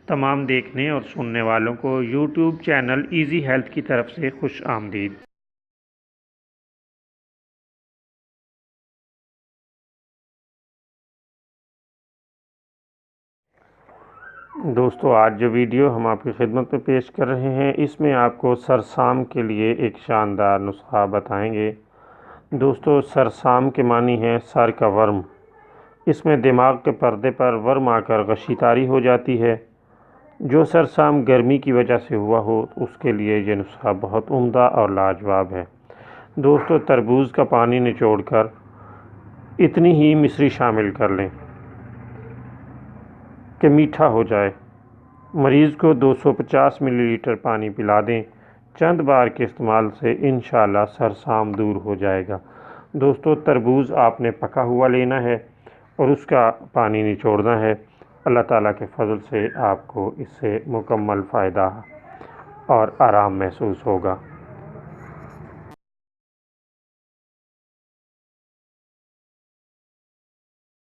تمام دیکھنے اور سننے والوں کو یوٹیوب چینل ایزی ہیلتھ کی طرف سے خوش آمدید۔ دوستو، آج جو ویڈیو ہم آپ کی خدمت میں پیش کر رہے ہیں، اس میں آپ کو سرسام کے لیے ایک شاندار نسخہ بتائیں گے۔ دوستو، سرسام کے معنی ہے سر کا ورم۔ اس میں دماغ کے پردے پر ورم آ کر غشی طاری ہو جاتی ہے۔ جو سرسام گرمی کی وجہ سے ہوا ہو، اس کے لیے یہ نسخہ بہت عمدہ اور لاجواب ہے۔ دوستو، تربوز کا پانی نچوڑ کر اتنی ہی مصری شامل کر لیں کہ میٹھا ہو جائے۔ مریض کو 250 ملی لیٹر پانی پلا دیں۔ چند بار کے استعمال سے انشاءاللہ سرسام دور ہو جائے گا۔ دوستو، تربوز آپ نے پکا ہوا لینا ہے اور اس کا پانی نچوڑنا ہے۔ اللہ تعالیٰ کے فضل سے آپ کو اس سے مکمل فائدہ اور آرام محسوس ہوگا۔